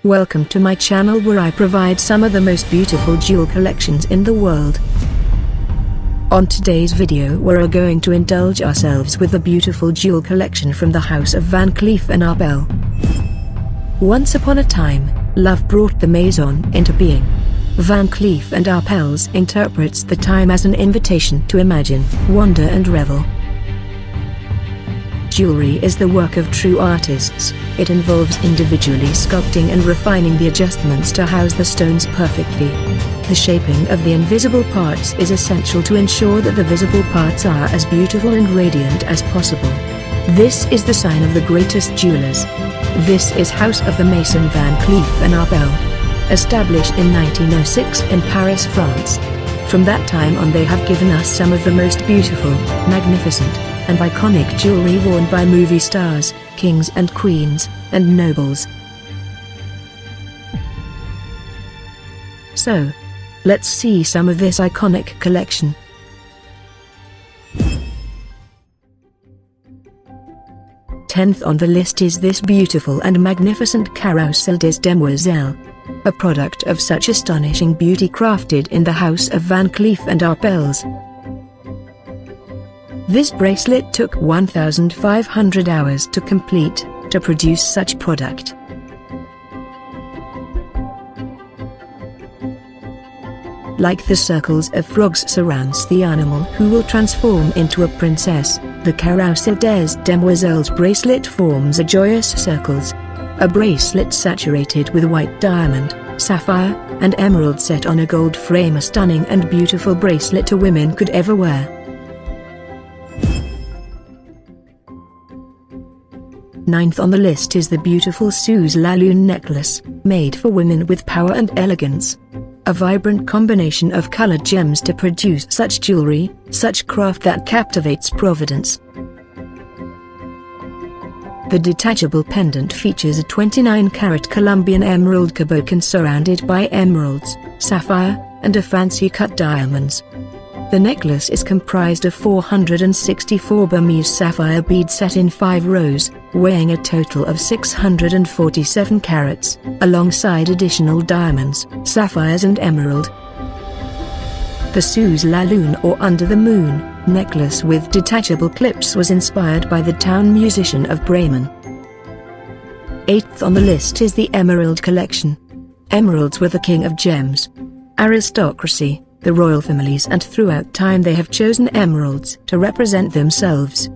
Welcome to my channel where I provide some of the most beautiful jewel collections in the world. On today's video we are going to indulge ourselves with a beautiful jewel collection from the house of Van Cleef and Arpels. Once upon a time, love brought the Maison into being. Van Cleef and Arpels interprets the time as an invitation to imagine, wonder and revel. Jewelry is the work of true artists. It involves individually sculpting and refining the adjustments to house the stones perfectly. The shaping of the invisible parts is essential to ensure that the visible parts are as beautiful and radiant as possible. This is the sign of the greatest jewelers. This is House of the Maison Van Cleef and Arpels. Established in 1906 in Paris, France. From that time on they have given us some of the most beautiful, magnificent, and iconic jewelry worn by movie stars, kings and queens, and nobles. So, let's see some of this iconic collection. Tenth on the list is this beautiful and magnificent Carousel des Demoiselles. A product of such astonishing beauty crafted in the house of Van Cleef and Arpels. This bracelet took 1,500 hours to complete, to produce such product. Like the circles of frogs surrounds the animal who will transform into a princess, the Carousel des Demoiselles bracelet forms a joyous circles. A bracelet saturated with white diamond, sapphire, and emerald set on a gold frame, a stunning and beautiful bracelet a woman could ever wear. Ninth on the list is the beautiful Suezlaloon necklace, made for women with power and elegance. A vibrant combination of colored gems to produce such jewelry, such craft that captivates Providence. The detachable pendant features a 29-carat Colombian emerald cabochon surrounded by emeralds, sapphire, and a fancy cut diamonds. The necklace is comprised of 464 Burmese sapphire beads set in 5 rows, weighing a total of 647 carats, alongside additional diamonds, sapphires and emerald. The Suezlaloon or Under the Moon necklace with detachable clips was inspired by the town musician of Bremen. Eighth on the list is the Emerald Collection. Emeralds were the king of gems. Aristocracy, the royal families and throughout time they have chosen emeralds to represent themselves.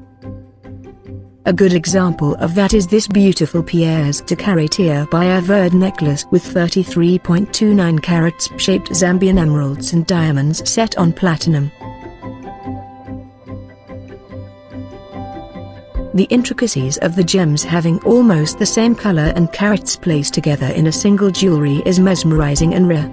A good example of that is this beautiful Pièce de Caractère by Averd necklace with 33.29 carats shaped Zambian emeralds and diamonds set on platinum. The intricacies of the gems having almost the same color and carats placed together in a single jewelry is mesmerizing and rare.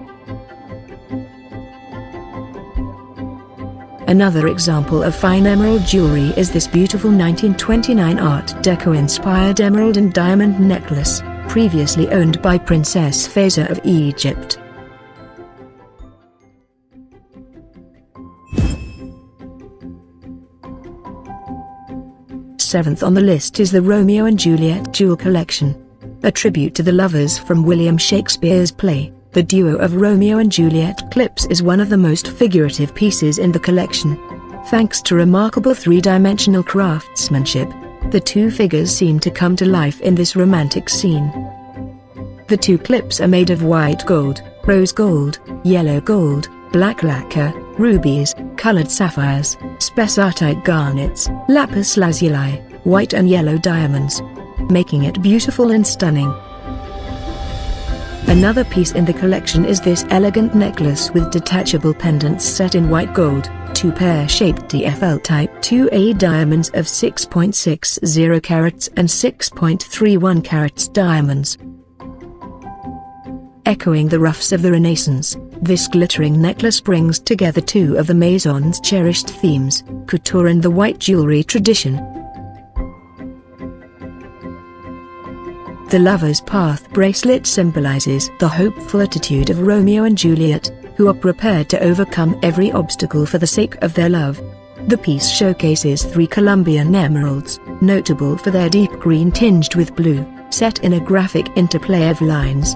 Another example of fine emerald jewelry is this beautiful 1929 Art Deco-inspired emerald and diamond necklace, previously owned by Princess Faiza of Egypt. Seventh on the list is the Romeo and Juliet jewel collection. A tribute to the lovers from William Shakespeare's play. The duo of Romeo and Juliet clips is one of the most figurative pieces in the collection. Thanks to remarkable three-dimensional craftsmanship, the two figures seem to come to life in this romantic scene. The two clips are made of white gold, rose gold, yellow gold, black lacquer, rubies, colored sapphires, spessartite garnets, lapis lazuli, white and yellow diamonds, making it beautiful and stunning. Another piece in the collection is this elegant necklace with detachable pendants set in white gold, 2 pear-shaped TFL Type 2A diamonds of 6.60 carats and 6.31 carats diamonds. Echoing the ruffs of the Renaissance, this glittering necklace brings together two of the Maison's cherished themes, couture and the white jewelry tradition. The Lover's Path bracelet symbolizes the hopeful attitude of Romeo and Juliet, who are prepared to overcome every obstacle for the sake of their love. The piece showcases 3 Colombian emeralds, notable for their deep green tinged with blue, set in a graphic interplay of lines.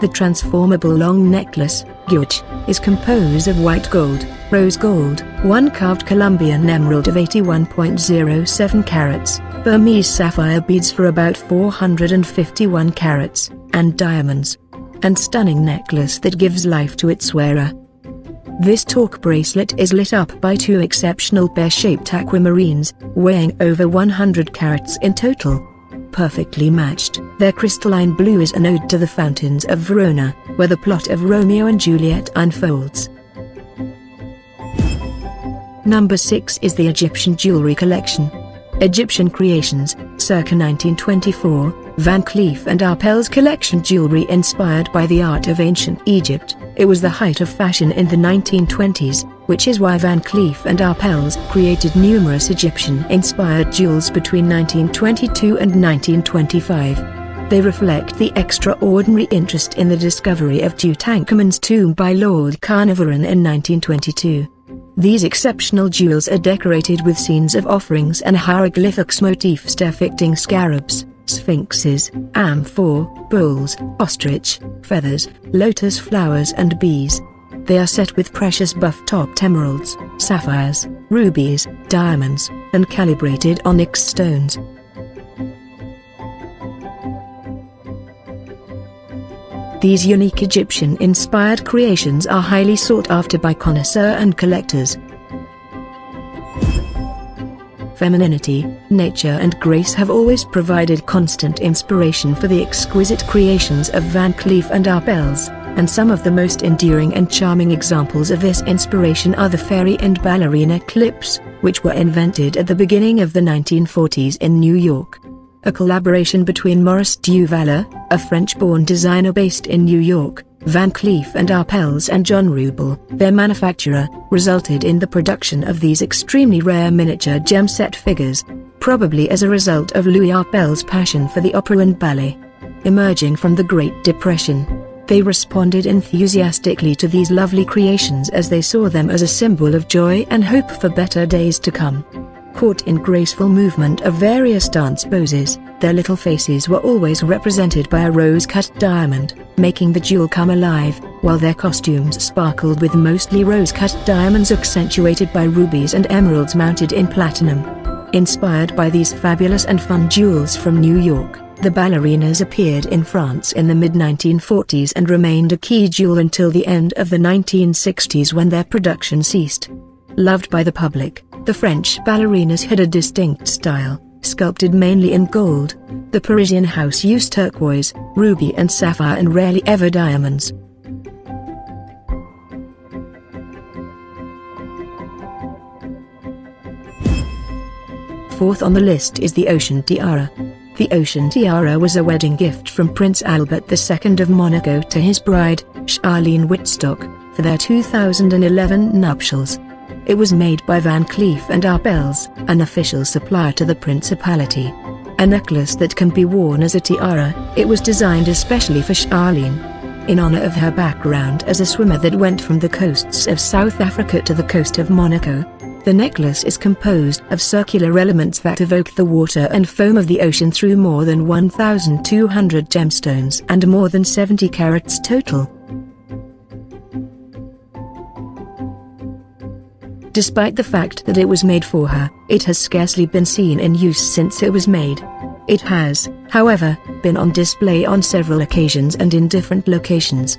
The transformable long necklace, Güzel, is composed of white gold, rose gold, one carved Colombian emerald of 81.07 carats, Burmese sapphire beads for about 451 carats, and diamonds. And stunning necklace that gives life to its wearer. This torque bracelet is lit up by two exceptional pear-shaped aquamarines, weighing over 100 carats in total. Perfectly matched, their crystalline blue is an ode to the fountains of Verona, where the plot of Romeo and Juliet unfolds. Number 6 is the Egyptian jewelry collection. Egyptian creations, circa 1924, Van Cleef and Arpels collection jewelry inspired by the art of ancient Egypt. It was the height of fashion in the 1920s, which is why Van Cleef and Arpels created numerous Egyptian-inspired jewels between 1922 and 1925. They reflect the extraordinary interest in the discovery of Tutankhamun's tomb by Lord Carnarvon in 1922. These exceptional jewels are decorated with scenes of offerings and hieroglyphics motifs depicting scarabs, sphinxes, amphor, bulls, ostrich, feathers, lotus flowers and bees. They are set with precious buff-topped emeralds, sapphires, rubies, diamonds, and calibrated onyx stones. These unique Egyptian-inspired creations are highly sought after by connoisseurs and collectors. Femininity, nature and grace have always provided constant inspiration for the exquisite creations of Van Cleef and Arpels, and some of the most endearing and charming examples of this inspiration are the Fairy and Ballerina clips, which were invented at the beginning of the 1940s in New York. A collaboration between Maurice Duvaller, a French-born designer based in New York, Van Cleef and Arpels and John Rubel, their manufacturer, resulted in the production of these extremely rare miniature gem-set figures, probably as a result of Louis Arpels' passion for the opera and ballet. Emerging from the Great Depression, they responded enthusiastically to these lovely creations as they saw them as a symbol of joy and hope for better days to come. Caught in graceful movement of various dance poses, their little faces were always represented by a rose-cut diamond, making the jewel come alive, while their costumes sparkled with mostly rose-cut diamonds accentuated by rubies and emeralds mounted in platinum. Inspired by these fabulous and fun jewels from New York, the ballerinas appeared in France in the mid-1940s and remained a key jewel until the end of the 1960s when their production ceased. Loved by the public, the French ballerinas had a distinct style, sculpted mainly in gold. The Parisian house used turquoise, ruby and sapphire and rarely ever diamonds. Fourth on the list is the Ocean Tiara. The Ocean Tiara was a wedding gift from Prince Albert II of Monaco to his bride, Charlene Wittstock, for their 2011 nuptials. It was made by Van Cleef and Arpels, an official supplier to the Principality. A necklace that can be worn as a tiara, it was designed especially for Charlene. In honor of her background as a swimmer that went from the coasts of South Africa to the coast of Monaco, the necklace is composed of circular elements that evoke the water and foam of the ocean through more than 1,200 gemstones and more than 70 carats total. Despite the fact that it was made for her, it has scarcely been seen in use since it was made. It has, however, been on display on several occasions and in different locations.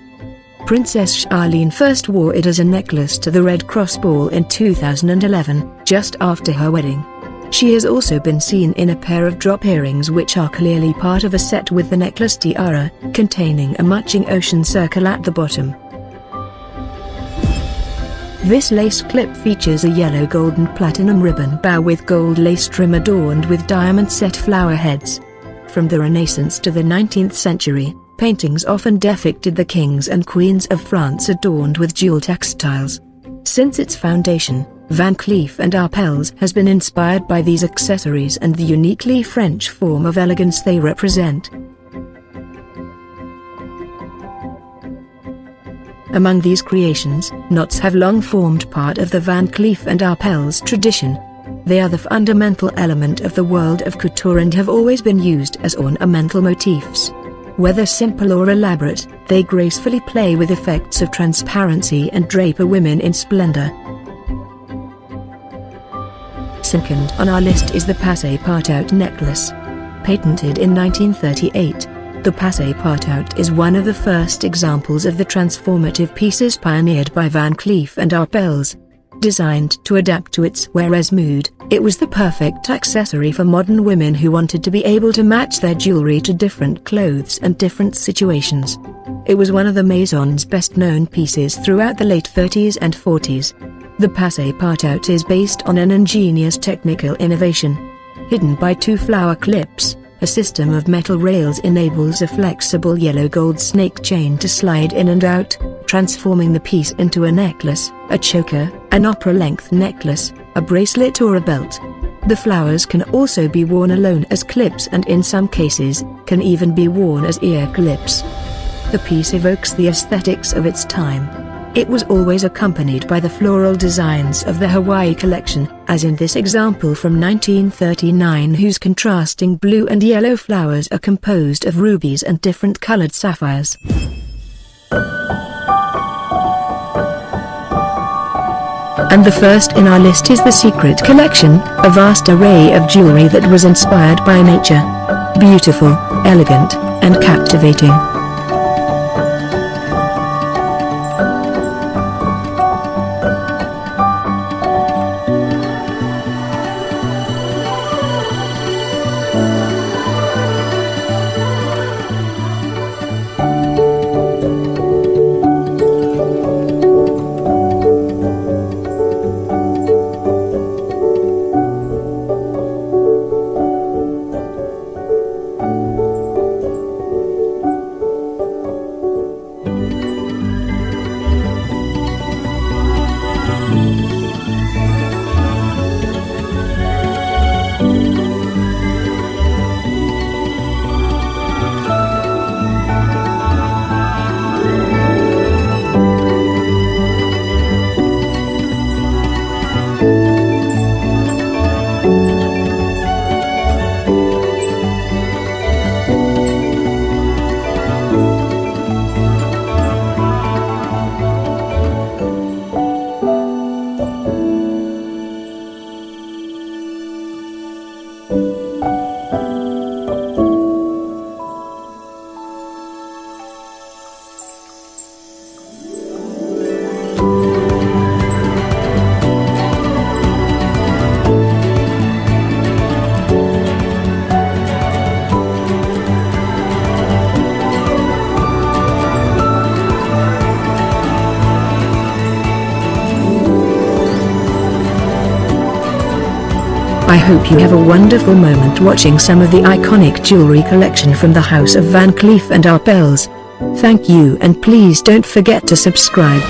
Princess Charlene first wore it as a necklace to the Red Cross Ball in 2011, just after her wedding. She has also been seen in a pair of drop earrings which are clearly part of a set with the necklace tiara, containing a matching ocean circle at the bottom. This lace clip features a yellow gold and platinum ribbon bow with gold lace trim adorned with diamond-set flower heads. From the Renaissance to the 19th century, paintings often depicted the kings and queens of France adorned with jewel textiles. Since its foundation, Van Cleef and Arpels has been inspired by these accessories and the uniquely French form of elegance they represent. Among these creations, knots have long formed part of the Van Cleef and Arpels tradition. They are the fundamental element of the world of couture and have always been used as ornamental motifs. Whether simple or elaborate, they gracefully play with effects of transparency and drape women in splendor. Second on our list is the Passe Partout necklace. Patented in 1938, the Passe Partout is one of the first examples of the transformative pieces pioneered by Van Cleef and Arpels. Designed to adapt to its wearer's mood, it was the perfect accessory for modern women who wanted to be able to match their jewelry to different clothes and different situations. It was one of the Maison's best-known pieces throughout the late 30s and 40s. The Passe Partout is based on an ingenious technical innovation. Hidden by two flower clips, a system of metal rails enables a flexible yellow-gold snake chain to slide in and out, transforming the piece into a necklace, a choker, an opera-length necklace, a bracelet or a belt. The flowers can also be worn alone as clips and in some cases, can even be worn as ear clips. The piece evokes the aesthetics of its time. It was always accompanied by the floral designs of the Hawaii collection, as in this example from 1939, whose contrasting blue and yellow flowers are composed of rubies and different colored sapphires. And the first in our list is the Secret Collection, a vast array of jewelry that was inspired by nature. Beautiful, elegant, and captivating. I hope you have a wonderful moment watching some of the iconic jewelry collection from the House of Van Cleef and Arpels. Thank you, and please don't forget to subscribe.